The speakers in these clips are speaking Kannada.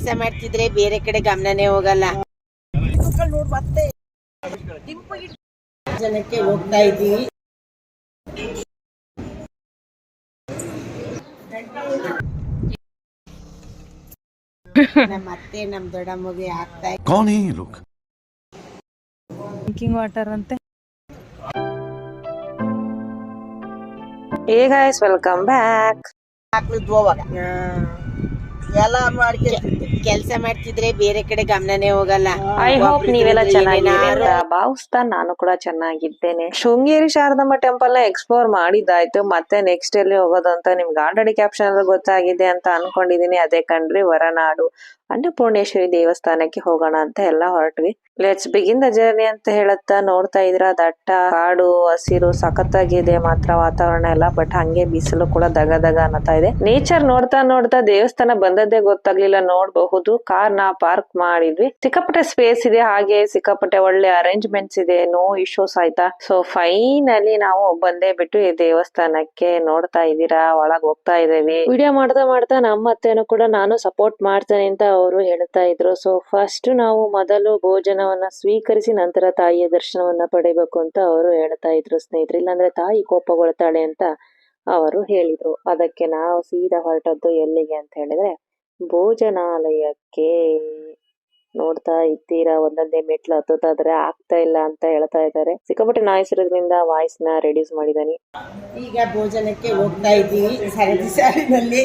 ಕೆಲಸ ಮಾಡ್ತಿದ್ರೆ ಬೇರೆ ಕಡೆ ಗಮನನೇ ಹೋಗಲ್ಲ. ಜನಕ್ಕೆ ಹೋಗ್ತಾ ಇದ್ದೀವಿ. ನಮ್ಮ ಅತ್ತೆ ನಮ್ಮ ದೊಡ್ಡಮ್ಮಗೆ ಆಗ್ತಾ ಡ್ರಿಂಕಿಂಗ್ ವಾಟರ್ ಅಂತೆ. Hey guys, welcome back. ಎಲ್ಲ ಕೆಲಸ ಮಾಡ್ತಿದ್ರೆ ಬೇರೆ ಕಡೆ ಗಮನನೇ ಹೋಗಲ್ಲ. ಐ ಹೋಪ್ ನೀವೆಲ್ಲ ಚೆನ್ನಾಗಿದ್ದೀರಿ ಅಂತ ಭಾವಿಸ್ತಾ ನಾನು ಕೂಡ ಚೆನ್ನಾಗಿದ್ದೇನೆ. ಶೃಂಗೇರಿ ಶಾರದಮ್ಮ ಟೆಂಪಲ್ ನ ಎಕ್ಸ್ಪ್ಲೋರ್ ಮಾಡಿದ್ದಾಯ್ತು. ಮತ್ತೆ ನೆಕ್ಸ್ಟ್ ಎಲ್ಲಿ ಹೋಗೋದು ಅಂತ ನಿಮ್ಗೆ ಆಲ್ರೆಡಿ ಕ್ಯಾಪ್ಷನ್ ಅಲ್ಲಿ ಗೊತ್ತಾಗಿದೆ ಅಂತ ಅನ್ಕೊಂಡಿದೀನಿ. ಅದೇ ಕಣ್ರಿ, ಹೊರನಾಡು ಅನ್ನಪೂರ್ಣೇಶ್ವರಿ ದೇವಸ್ಥಾನಕ್ಕೆ ಹೋಗೋಣ ಅಂತ ಎಲ್ಲ ಹೊರಟ್ವಿ. ಲೆಟ್ಸ್ ಬಿಗಿನ್ ದ ಜರ್ನಿ ಅಂತ ಹೇಳುತ್ತಾ ನೋಡ್ತಾ ಇದ್ರ ದಟ್ಟ ಕಾಡು ಹಸಿರು ಸಖತ್ತಾಗಿದೆ ಮಾತ್ರ ವಾತಾವರಣ ಎಲ್ಲ. ಬಟ್ ಹಂಗೆ ಬಿಸಿಲು ಕೂಡ ದಗ ದಗ ಅನ್ನತಾ ಇದೆ. ನೇಚರ್ ನೋಡ್ತಾ ನೋಡ್ತಾ ದೇವಸ್ಥಾನ ಬಂದದ್ದೇ ಗೊತ್ತಾಗ್ಲಿಲ್ಲ. ನೋಡಬಹುದು, ಕಾರ್ ನ ಪಾರ್ಕ್ ಮಾಡಿದ್ವಿ. ಸಿಕ್ಕಾಪಟ್ಟೆ ಸ್ಪೇಸ್ ಇದೆ, ಹಾಗೆ ಸಿಕ್ಕಾಪಟ್ಟೆ ಒಳ್ಳೆ ಅರೇಂಜ್ಮೆಂಟ್ಸ್ ಇದೆ. ನೋ ಇಶ್ಯೂಸ್ ಆಯ್ತಾ. ಸೊ ಫೈನಲಿ ನಾವು ಬಂದೇ ಬಿಟ್ಟು ಈ ದೇವಸ್ಥಾನಕ್ಕೆ. ನೋಡ್ತಾ ಇದ್ದೀರಾ, ಒಳಗ್ ಹೋಗ್ತಾ ಇದ್ದೇವೆ. ವಿಡಿಯೋ ಮಾಡ್ತಾ ಮಾಡ್ತಾ ನಮ್ಮ ಅತ್ತೆನೂ ಕೂಡ ನಾನು ಸಪೋರ್ಟ್ ಮಾಡ್ತೇನೆ ಅಂತ ಅವರು ಹೇಳ್ತಾ ಇದ್ರು. ಸೊ ಫಸ್ಟ್ ನಾವು ಮೊದಲು ಭೋಜನವನ್ನ ಸ್ವೀಕರಿಸಿ ನಂತರ ತಾಯಿಯ ದರ್ಶನವನ್ನ ಪಡಿಬೇಕು ಅಂತ ಅವರು ಹೇಳ್ತಾ ಇದ್ರು ಸ್ನೇಹಿತರೆ. ಇಲ್ಲಾಂದ್ರೆ ತಾಯಿ ಕೋಪಗೊಳ್ತಾಳೆ ಅಂತ ಅವರು ಹೇಳಿದ್ರು. ಅದಕ್ಕೆ ನಾವು ಸೀದಾ ಹೊರಟದ್ದು ಎಲ್ಲಿಗೆ ಅಂತ ಹೇಳಿದ್ರೆ ಭೋಜನಾಲಯಕ್ಕೆ. ನೋಡ್ತಾ ಇದ್ದೀರಾ, ಒಂದೊಂದೇ ಮೆಟ್ಲು ಹತ್ತುತ್ತಾದ್ರೆ ಆಗ್ತಾ ಇಲ್ಲ ಅಂತ ಹೇಳ್ತಾ ಇದ್ದಾರೆ. ಸಿಕ್ಕಾಪಟ್ಟೆ ನಾಯ್ಸ್ ಇರೋದ್ರಿಂದ ವಾಯ್ಸ್ ನ ರೆಡ್ಯೂಸ್ ಮಾಡಿದಾನಿ. ಈಗ ಭೋಜನಕ್ಕೆ ಹೋಗ್ತಾ ಇದ್ದೀವಿ ಸರದಿ ಸಾಲಿನಲ್ಲಿ.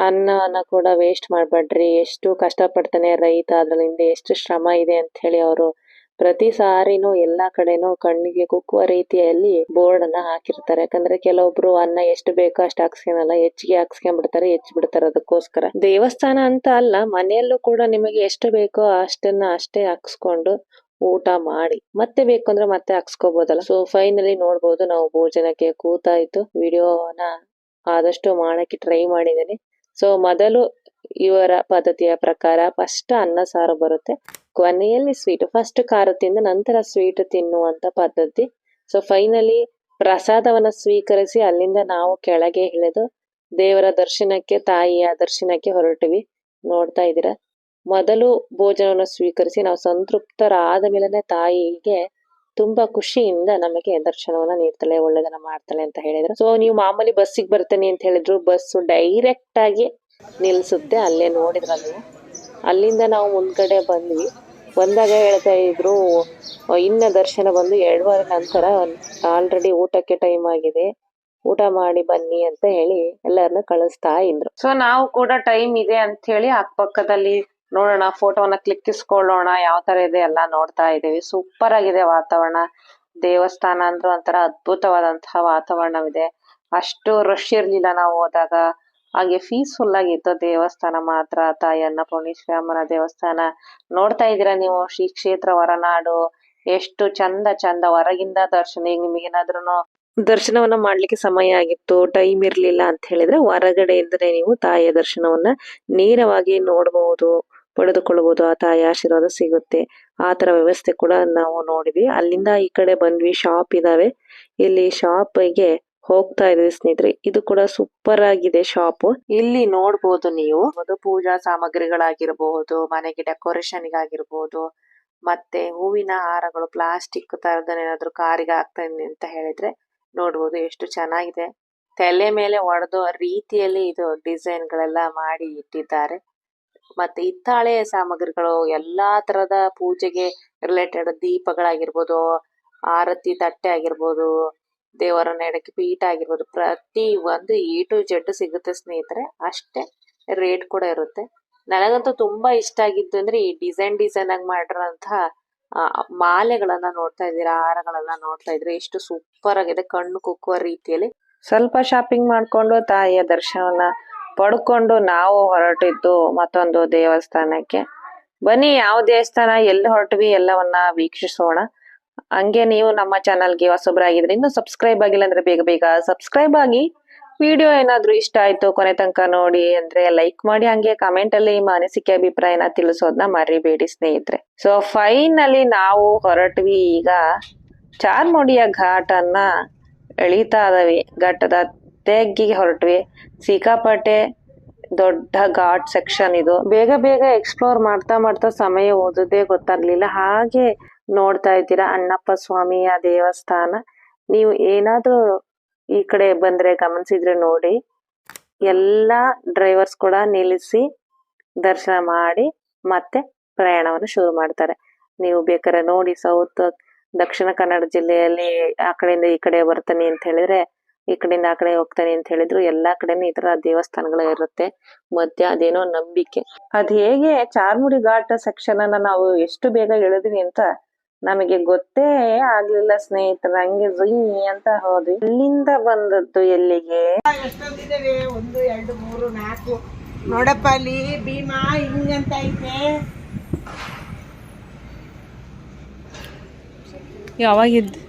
ಅನ್ನವನ್ನ ಕೂಡ ವೇಸ್ಟ್ ಮಾಡ್ಬೇಡ್ರಿ. ಎಷ್ಟು ಕಷ್ಟಪಡ್ತಾನೆ ರೈತ, ಅದ್ರಿಂದ ಎಷ್ಟು ಶ್ರಮ ಇದೆ ಅಂತ ಹೇಳಿ ಅವರು ಪ್ರತಿ ಸಾರಿನೂ ಎಲ್ಲಾ ಕಡೆನೂ ಕಣ್ಣಿಗೆ ಕುಕ್ಕುವ ರೀತಿಯಲ್ಲಿ ಬೋರ್ಡ್ ಅನ್ನ ಹಾಕಿರ್ತಾರೆ. ಯಾಕಂದ್ರೆ ಕೆಲವೊಬ್ರು ಅನ್ನ ಎಷ್ಟು ಬೇಕೋ ಅಷ್ಟು ಹಾಕ್ಸ್ಕೊಳಲ್ಲ, ಹೆಚ್ಚಿಗೆ ಹಾಕ್ಸ್ಕೊಂಡ್ಬಿಡ್ತಾರೆ, ಹೆಚ್ಚಿಬಿಡ್ತಾರೆ. ಅದಕ್ಕೋಸ್ಕರ ದೇವಸ್ಥಾನ ಅಂತ ಅಲ್ಲ, ಮನೆಯಲ್ಲೂ ಕೂಡ ನಿಮಗೆ ಎಷ್ಟು ಬೇಕೋ ಅಷ್ಟನ್ನ ಅಷ್ಟೇ ಹಾಕ್ಸ್ಕೊಂಡು ಊಟ ಮಾಡಿ ಮತ್ತೆ ಬೇಕು ಅಂದ್ರೆ ಮತ್ತೆ ಹಾಕ್ಸ್ಕೋಬಹುದಲ್ಲ. ಸೊ ಫೈನಲಿ ನೋಡ್ಬೋದು, ನಾವು ಭೋಜನಕ್ಕೆ ಕೂತಾಯ್ತು. ವಿಡಿಯೋನ ಆದಷ್ಟು ಮಾಡಕ್ಕೆ ಟ್ರೈ ಮಾಡಿದ್ದೀನಿ. ಸೊ ಮೊದಲು ಇವರ ಪದ್ಧತಿಯ ಪ್ರಕಾರ ಫಸ್ಟ್ ಅನ್ನ ಸಾರು ಬರುತ್ತೆ, ಕೊನೆಯಲ್ಲಿ ಸ್ವೀಟ್. ಫಸ್ಟ್ ಖಾರ ತಿಂದು ನಂತರ ಸ್ವೀಟ್ ತಿನ್ನುವಂತ ಪದ್ಧತಿ. ಸೊ ಫೈನಲಿ ಪ್ರಸಾದವನ್ನ ಸ್ವೀಕರಿಸಿ ಅಲ್ಲಿಂದ ನಾವು ಕೆಳಗೆ ಇಳಿದು ದೇವರ ದರ್ಶನಕ್ಕೆ, ತಾಯಿಯ ದರ್ಶನಕ್ಕೆ ಹೊರಟಿವಿ. ನೋಡ್ತಾ ಇದ್ದೀರಾ, ಮೊದಲು ಭೋಜನವನ್ನು ಸ್ವೀಕರಿಸಿ ನಾವು ಸಂತೃಪ್ತರಾದ ಮೇಲೆನೆ ತಾಯಿಗೆ ತುಂಬಾ ಖುಷಿಯಿಂದ ನಮಗೆ ದರ್ಶನವನ್ನ ನೀಡ್ತಾಳೆ, ಒಳ್ಳೆದನ್ನ ಮಾಡ್ತಾಳೆ ಅಂತ ಹೇಳಿದ್ರು. ಸೊ ನೀವು ಮಾಮೂಲಿ ಬಸ್ಸಿಗೆ ಬರ್ತೇನೆ ಅಂತ ಹೇಳಿದ್ರು, ಬಸ್ಸು ಡೈರೆಕ್ಟ್ ಆಗಿ ನಿಲ್ಸುತ್ತೆ. ಅಲ್ಲೇ ನೋಡಿದ್ರಲ್ಲ, ಅಲ್ಲಿಂದ ನಾವು ಮುಂದ್ಗಡೆ ಬಂದ್ವಿ. ಬಂದಾಗ ಹೇಳ್ತಾ ಇದ್ರು ಇನ್ನ ದರ್ಶನ ಬಂದು 2:15 ನಂತರ, ಆಲ್ರೆಡಿ ಊಟಕ್ಕೆ ಟೈಮ್ ಆಗಿದೆ, ಊಟ ಮಾಡಿ ಬನ್ನಿ ಅಂತ ಹೇಳಿ ಎಲ್ಲರನ್ನ ಕಳಿಸ್ತಾ ಇದ್ರು. ಸೊ ನಾವು ಕೂಡ ಟೈಮ್ ಇದೆ ಅಂತ ಹೇಳಿ ಅಕ್ಕಪಕ್ಕದಲ್ಲಿ ನೋಡೋಣ, ಫೋಟೋವನ್ನ ಕ್ಲಿಕ್ಕಿಸ್ಕೊಳ್ಳೋಣ, ಯಾವ ತರ ಇದೆ ಎಲ್ಲ ನೋಡ್ತಾ ಇದೀವಿ. ಸೂಪರ್ ಆಗಿದೆ ವಾತಾವರಣ. ದೇವಸ್ಥಾನ ಅಂದ್ರೂ ಒಂಥರ ಅದ್ಭುತವಾದಂತಹ ವಾತಾವರಣವಿದೆ. ಅಷ್ಟು ರಶ್ ಇರ್ಲಿಲ್ಲ ನಾವು ಹೋದಾಗ, ಹಾಗೆ ಪೀಸ್ಫುಲ್ ಆಗಿತ್ತು ದೇವಸ್ಥಾನ ಮಾತ್ರ. ತಾಯಿ ಅನ್ನಪೂರ್ಣೇಶ್ವರಿ ಅಮ್ಮನ ದೇವಸ್ಥಾನ ನೋಡ್ತಾ ಇದ್ದೀರಾ ನೀವು. ಶ್ರೀ ಕ್ಷೇತ್ರ ಹೊರನಾಡು ಎಷ್ಟು ಚಂದ ಚಂದ. ಹೊರಗಿಂದ ದರ್ಶನ, ಈಗ ನಿಮಗೇನಾದ್ರೂ ದರ್ಶನವನ್ನ ಮಾಡ್ಲಿಕ್ಕೆ ಸಮಯ ಆಗಿತ್ತು, ಟೈಮ್ ಇರ್ಲಿಲ್ಲ ಅಂತ ಹೇಳಿದ್ರೆ ಹೊರಗಡೆಯಿಂದನೇ ನೀವು ತಾಯಿಯ ದರ್ಶನವನ್ನ ನೇರವಾಗಿ ನೋಡಬಹುದು, ಪಡೆದುಕೊಳ್ಳಬಹುದು. ಆ ತಾಯಿಯ ಆಶೀರ್ವಾದ ಸಿಗುತ್ತೆ. ಆ ತರ ವ್ಯವಸ್ಥೆ ಕೂಡ ನಾವು ನೋಡಿದ್ವಿ. ಅಲ್ಲಿಂದ ಈ ಕಡೆ ಬಂದ್ವಿ, ಶಾಪ್ ಇದಾವೆ. ಇಲ್ಲಿ ಶಾಪ್ಗೆ ಹೋಗ್ತಾ ಇದೀವಿ ಸ್ನೇಹಿತರೆ. ಇದು ಕೂಡ ಸೂಪರ್ ಆಗಿದೆ ಶಾಪ್. ಇಲ್ಲಿ ನೋಡ್ಬೋದು ನೀವು, ಪೂಜಾ ಸಾಮಗ್ರಿಗಳಾಗಿರ್ಬಹುದು, ಮನೆಗೆ ಡೆಕೋರೇಷನ್ ಗಾಗಿರ್ಬಹುದು, ಮತ್ತೆ ಹೂವಿನ ಹಾರಗಳು, ಪ್ಲಾಸ್ಟಿಕ್ ತರದನ್ನೇನಾದ್ರೂ ಕಾರಿಗೆ ಆಗ್ತಾ ಅಂತ ಹೇಳಿದ್ರೆ ನೋಡ್ಬೋದು ಎಷ್ಟು ಚೆನ್ನಾಗಿದೆ. ತಲೆ ಮೇಲೆ ಹೊಡೆದೋ ರೀತಿಯಲ್ಲಿ ಇದು ಡಿಸೈನ್ ಗಳೆಲ್ಲ ಮಾಡಿ ಇಟ್ಟಿದ್ದಾರೆ. ಮತ್ತೆ ಹಿತ್ತಾಳೆ ಸಾಮಗ್ರಿಗಳು, ಎಲ್ಲಾ ತರದ ಪೂಜೆಗೆ ರಿಲೇಟೆಡ್ ದೀಪಗಳಾಗಿರ್ಬೋದು, ಆರತಿ ತಟ್ಟೆ ಆಗಿರ್ಬೋದು, ದೇವರ ನೆಡಕ್ಕೆ ಪೀಠ ಆಗಿರ್ಬೋದು, ಪ್ರತಿ ಒಂದು A to Z ಸಿಗುತ್ತೆ ಸ್ನೇಹಿತರೆ. ಅಷ್ಟೇ ರೇಟ್ ಕೂಡ ಇರುತ್ತೆ. ನನಗಂತೂ ತುಂಬಾ ಇಷ್ಟ ಆಗಿದ್ದು ಅಂದ್ರೆ ಈ ಡಿಸೈನ್ ಆಗಿ ಮಾಡಿರೋಂತಹ ಮಾಲೆಗಳನ್ನ ನೋಡ್ತಾ ಇದ್ದೀರಾ, ಹಾರಗಳನ್ನ ನೋಡ್ತಾ ಇದ್ರೆ ಎಷ್ಟು ಸೂಪರ್ ಆಗಿದೆ, ಕಣ್ಣು ಕುಕ್ಕುವ ರೀತಿಯಲ್ಲಿ. ಸ್ವಲ್ಪ ಶಾಪಿಂಗ್ ಮಾಡ್ಕೊಂಡು ತಾಯಿಯ ದರ್ಶನವನ್ನ ಪಡ್ಕೊಂಡು ನಾವು ಹೊರಟಿದ್ದು ಮತ್ತೊಂದು ದೇವಸ್ಥಾನಕ್ಕೆ. ಬನ್ನಿ, ಯಾವ ದೇವಸ್ಥಾನ, ಎಲ್ಲಿ ಹೊರಟ್ವಿ ಎಲ್ಲವನ್ನ ವೀಕ್ಷಿಸೋಣ. ಹಂಗೆ ನೀವು ನಮ್ಮ ಚಾನಲ್ಗೆ ಹೊಸಬ್ರಾಗಿದ್ರೆ, ಇನ್ನು ಸಬ್ಸ್ಕ್ರೈಬ್ ಆಗಿಲ್ಲ ಅಂದ್ರೆ ಬೇಗ ಬೇಗ ಸಬ್ಸ್ಕ್ರೈಬ್ ಆಗಿ. ವಿಡಿಯೋ ಏನಾದ್ರೂ ಇಷ್ಟ ಆಯ್ತು ಕೊನೆ ತನಕ ನೋಡಿ ಅಂದ್ರೆ ಲೈಕ್ ಮಾಡಿ. ಹಂಗೆ ಕಮೆಂಟ್ ಅಲ್ಲಿ ನಿಮ್ಮ ಅನಿಸಿಕೆ ಅಭಿಪ್ರಾಯನ ತಿಳಿಸೋದನ್ನ ಮರಿಬೇಡಿ ಸ್ನೇಹಿತರೆ. ಸೊ ಫೈನಲಿ ನಾವು ಹೊರಟ್ವಿ. ಈಗ ಚಾರ್ಮುಡಿಯ ಘಾಟನ್ನ ಎಳಿತಾ ಇದಾವಿ. ಘಟ್ಟದ ತೆಗ್ಗಿಗೆ ಹೊರಟ್ವಿ. ಸಿಕ್ಕಾಪಟ್ಟೆ ದೊಡ್ಡ ಘಾಟ್ ಸೆಕ್ಷನ್ ಇದು. ಬೇಗ ಬೇಗ ಎಕ್ಸ್ಪ್ಲೋರ್ ಮಾಡ್ತಾ ಮಾಡ್ತಾ ಸಮಯ ಓದೋದೇ ಗೊತ್ತಾಗ್ಲಿಲ್ಲ. ಹಾಗೆ ನೋಡ್ತಾ ಇದ್ದೀರಾ ಅಣ್ಣಪ್ಪ ಸ್ವಾಮಿಯ ದೇವಸ್ಥಾನ. ನೀವು ಏನಾದ್ರೂ ಈ ಕಡೆ ಬಂದ್ರೆ ಗಮನಿಸಿದ್ರೆ ನೋಡಿ, ಎಲ್ಲಾ ಡ್ರೈವರ್ಸ್ ಕೂಡ ನಿಲ್ಲಿಸಿ ದರ್ಶನ ಮಾಡಿ ಮತ್ತೆ ಪ್ರಯಾಣವನ್ನು ಶುರು ಮಾಡ್ತಾರೆ. ನೀವು ಬೇಕಾದ್ರೆ ನೋಡಿ, ದಕ್ಷಿಣ ಕನ್ನಡ ಜಿಲ್ಲೆಯಲ್ಲಿ ಆ ಕಡೆಯಿಂದ ಈ ಕಡೆ ಬರ್ತಾನೆ ಅಂತ ಹೇಳಿದ್ರೆ, ಈ ಕಡೆಯಿಂದ ಆ ಕಡೆ ಹೋಗ್ತಾನೆ ಅಂತ ಹೇಳಿದ್ರು, ಎಲ್ಲಾ ಕಡೆನೂ ಈ ತರ ದೇವಸ್ಥಾನಗಳು ಇರುತ್ತೆ. ಮತ್ತೆ ಅದೇನೋ ನಂಬಿಕೆ. ಅದ್ ಹೇಗೆ ಚಾರ್ಮುಡಿ ಘಾಟ್ ಸೆಕ್ಷನ್ ಅನ್ನ ನಾವು ಎಷ್ಟು ಬೇಗ ಇಳಿದ್ವಿ ಅಂತ ನಮಗೆ ಗೊತ್ತೇ ಆಗ್ಲಿಲ್ಲ ಸ್ನೇಹಿತರೆ. ಹಂಗೆ ಅಂತ ಹೋದ್ವಿ. ಇಲ್ಲಿಂದ ಬಂದದ್ದು ಎಲ್ಲಿಗೆ? ಎಷ್ಟೊಂದಿದ್ದಾವೆ? 1 2 3 4 ನೋಡಪ್ಪ, ಅಲ್ಲಿ ಭೀಮಾ ಹಿಂಗಂತ ಐತೆ. ಯಾವಾಗಿದ್ದು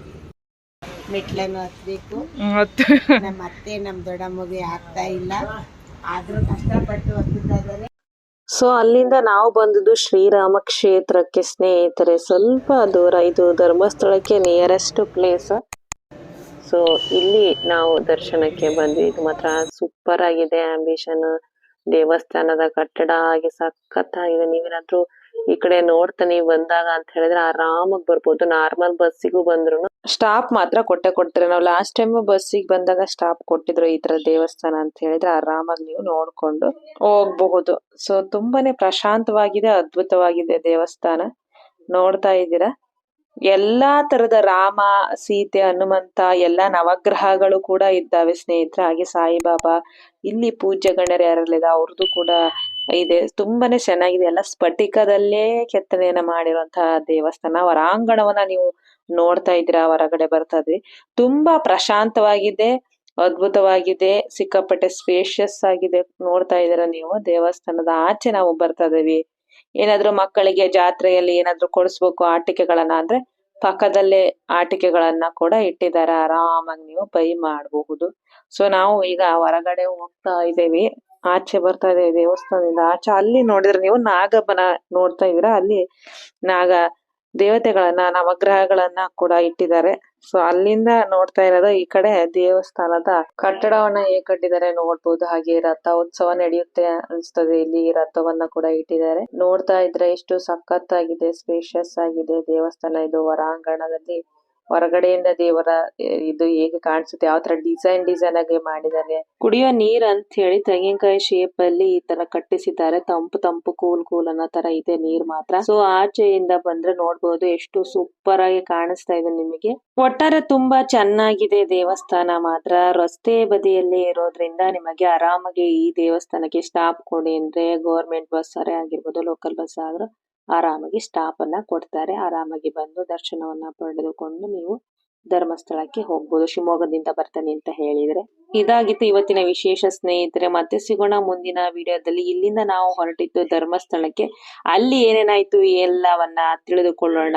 ಮೆಟ್ಲನ್ನು ಹತ್ಬೇಕು. ನಮ್ಮ ಅತ್ತೆ ನಮ್ಮ ದೊಡ್ಡಮ್ಮಗೆ ಆಗ್ತಾ ಇಲ್ಲ, ಆದ್ರೂ ಕಷ್ಟಪಟ್ಟು ಹತ್ತುತ್ತಾ ಇದ್ದಾರೆ. ಸೊ ಅಲ್ಲಿಂದ ನಾವು ಬಂದದ್ದು ಶ್ರೀರಾಮ ಕ್ಷೇತ್ರಕ್ಕೆ ಸ್ನೇಹಿತರೆ. ಸ್ವಲ್ಪ ದೂರ, ಇದು ಧರ್ಮಸ್ಥಳಕ್ಕೆ ನಿಯರೆಸ್ಟ್ ಪ್ಲೇಸ್. ಸೊ ಇಲ್ಲಿ ನಾವು ದರ್ಶನಕ್ಕೆ ಬಂದ್ವಿ. ಇದು ಮಾತ್ರ ಸೂಪರ್ ಆಗಿದೆ. ಆಂಬಿಷನ್ ದೇವಸ್ಥಾನದ ಕಟ್ಟಡ ಹಾಗೆ ಸಖತ್ತಾಗಿದೆ. ನೀವೇನಾದ್ರೂ ಈ ಕಡೆ ನೋಡ್ತಾನೆ ಬಂದಾಗ ಅಂತ ಹೇಳಿದ್ರೆ ಆರಾಮಾಗಿ ಬರ್ಬೋದು. ನಾರ್ಮಲ್ ಬಸ್ಸಿಗೂ ಬಂದ್ರು ಸ್ಟಾಪ್ ಮಾತ್ರ ಕೊಡ್ತಾರೆ. ನಾವು ಲಾಸ್ಟ್ ಟೈಮ್ ಬಸ್ಸಿಗೆ ಬಂದಾಗ ಸ್ಟಾಪ್ ಕೊಟ್ಟಿದ್ರು. ಈ ತರ ದೇವಸ್ಥಾನ ಅಂತ ಹೇಳಿದ್ರೆ ಆರಾಮಾಗಿ ನೀವು ನೋಡ್ಕೊಂಡು ಹೋಗ್ಬಹುದು. ಸೊ ತುಂಬಾನೇ ಪ್ರಶಾಂತವಾಗಿದೆ, ಅದ್ಭುತವಾಗಿದೆ ದೇವಸ್ಥಾನ. ನೋಡ್ತಾ ಇದ್ದೀರಾ, ಎಲ್ಲಾ ತರದ ರಾಮ, ಸೀತೆ, ಹನುಮಂತ, ಎಲ್ಲಾ ನವಗ್ರಹಗಳು ಕೂಡ ಇದ್ದಾವೆ ಸ್ನೇಹಿತರೆ. ಹಾಗೆ ಸಾಯಿಬಾಬಾ, ಇಲ್ಲಿ ಪೂಜ್ಯ ಗಣ್ಯರು ಯಾರೆಲ್ಲ ಅವ್ರದ್ದು ಕೂಡ ಇದೆ. ತುಂಬಾನೇ ಚೆನ್ನಾಗಿದೆ. ಎಲ್ಲ ಸ್ಫಟಿಕದಲ್ಲೇ ಕೆತ್ತನೆಯನ್ನ ಮಾಡಿರುವಂತಹ ದೇವಸ್ಥಾನ. ಹೊರಾಂಗಣವನ್ನ ನೀವು ನೋಡ್ತಾ ಇದ್ದೀರಾ, ಹೊರಗಡೆ ಬರ್ತಾ ಇದ್ವಿ. ತುಂಬಾ ಪ್ರಶಾಂತವಾಗಿದೆ, ಅದ್ಭುತವಾಗಿದೆ, ಸಿಕ್ಕಾಪಟ್ಟೆ ಸ್ಪೇಷಿಯಸ್ ಆಗಿದೆ. ನೋಡ್ತಾ ಇದ್ದೀರಾ ನೀವು. ದೇವಸ್ಥಾನದ ಆಚೆ ನಾವು ಬರ್ತಾ ಇದೀವಿ. ಏನಾದ್ರೂ ಮಕ್ಕಳಿಗೆ ಜಾತ್ರೆಯಲ್ಲಿ ಏನಾದ್ರೂ ಕೊಡಿಸ್ಬೇಕು ಆಟಿಕೆಗಳನ್ನ ಅಂದ್ರೆ ಪಕ್ಕದಲ್ಲೇ ಆಟಿಕೆಗಳನ್ನ ಕೂಡ ಇಟ್ಟಿದ್ದಾರೆ. ಆರಾಮಾಗಿ ನೀವು ಬೈ ಮಾಡಬಹುದು. ಸೊ ನಾವು ಈಗ ಹೊರಗಡೆ ಹೋಗ್ತಾ ಇದ್ದೇವೆ, ಆಚೆ ಬರ್ತಾ ಇದ್ದೇವೆ ದೇವಸ್ಥಾನದಿಂದ ಆಚೆ. ಅಲ್ಲಿ ನೋಡಿದ್ರೆ ನೀವು ನಾಗಪ್ಪನ ನೋಡ್ತಾ ಇದೀರಾ. ಅಲ್ಲಿ ನಾಗ ದೇವತೆಗಳನ್ನ, ನವಗ್ರಹಗಳನ್ನ ಕೂಡ ಇಟ್ಟಿದ್ದಾರೆ. ಸೊ ಅಲ್ಲಿಂದ ನೋಡ್ತಾ ಇರೋದು ಈ ಕಡೆ ದೇವಸ್ಥಾನದ ಕಟ್ಟಡವನ್ನ ಹೇಗೆ ಕಟ್ಟಿದ್ದಾರೆ ನೋಡ್ಬೋದು. ಹಾಗೆ ರಥ ಉತ್ಸವ ನಡೆಯುತ್ತೆ ಅನ್ಸ್ತದೆ. ಇಲ್ಲಿ ರಥವನ್ನ ಕೂಡ ಇಟ್ಟಿದ್ದಾರೆ. ನೋಡ್ತಾ ಇದ್ರೆ ಎಷ್ಟು ಸಖತ್ತಾಗಿದೆ, ಸ್ಪೇಷಿಯಸ್ ಆಗಿದೆ ದೇವಸ್ಥಾನ. ಇದು ಹೊರಾಂಗಣದಲ್ಲಿ ಹೊರಗಡೆಯಿಂದ ದೇವರ ಇದು ಹೇಗೆ ಕಾಣಿಸುತ್ತೆ, ಯಾವ ತರ ಡಿಸೈನ್ ಆಗಿ ಮಾಡಿದ್ದಾರೆ. ಕುಡಿಯೋ ನೀರ್ ಅಂತ ಹೇಳಿ ತೆಂಗಿನಕಾಯಿ ಶೇಪ್ ಅಲ್ಲಿ ಈ ತರ ಕಟ್ಟಿಸಿದ್ದಾರೆ. ತಂಪು ಕೂಲ್ ಅನ್ನೋ ತರ ಇದೆ ನೀರ್ ಮಾತ್ರ. ಸೊ ಆಚೆಯಿಂದ ಬಂದ್ರೆ ನೋಡ್ಬೋದು ಎಷ್ಟು ಸೂಪರ್ ಆಗಿ ಕಾಣಿಸ್ತಾ ಇದೆ ನಿಮಗೆ. ಒಟ್ಟಾರೆ ತುಂಬಾ ಚೆನ್ನಾಗಿದೆ ದೇವಸ್ಥಾನ ಮಾತ್ರ. ರಸ್ತೆ ಬದಿಯಲ್ಲೇ ಇರೋದ್ರಿಂದ ನಿಮಗೆ ಆರಾಮಾಗಿ ಈ ದೇವಸ್ಥಾನಕ್ಕೆ ಸ್ಟಾಪ್ ಕೊಡಿ ಅಂದ್ರೆ ಗೌರ್ಮೆಂಟ್ ಬಸ್ ಆಗಿರ್ಬೋದು, ಲೋಕಲ್ ಬಸ್ ಆದ್ರೂ ಆರಾಮಾಗಿ ಸ್ಟಾಪ್ ಅನ್ನ ಕೊಡ್ತಾರೆ. ಆರಾಮಾಗಿ ಬಂದು ದರ್ಶನವನ್ನ ಪಡೆದುಕೊಂಡು ನೀವು ಧರ್ಮಸ್ಥಳಕ್ಕೆ ಹೋಗ್ಬೋದು, ಶಿವಮೊಗ್ಗದಿಂದ ಬರ್ತಾನೆ ಅಂತ ಹೇಳಿದ್ರೆ. ಇದಾಗಿತ್ತು ಇವತ್ತಿನ ವಿಶೇಷ ಸ್ನೇಹಿತರೆ. ಮತ್ತೆ ಸಿಗೋಣ ಮುಂದಿನ ವಿಡಿಯೋದಲ್ಲಿ. ಇಲ್ಲಿಂದ ನಾವು ಹೊರಟಿದ್ದು ಧರ್ಮಸ್ಥಳಕ್ಕೆ. ಅಲ್ಲಿ ಏನೇನಾಯ್ತು ಎಲ್ಲವನ್ನ ತಿಳಿದುಕೊಳ್ಳೋಣ.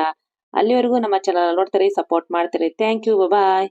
ಅಲ್ಲಿವರೆಗೂ ನಮ್ಮ ಚಾನಲ್ ನೋಡ್ತಾರೆ, ಸಪೋರ್ಟ್ ಮಾಡ್ತಾರೆ. Thank you, bye.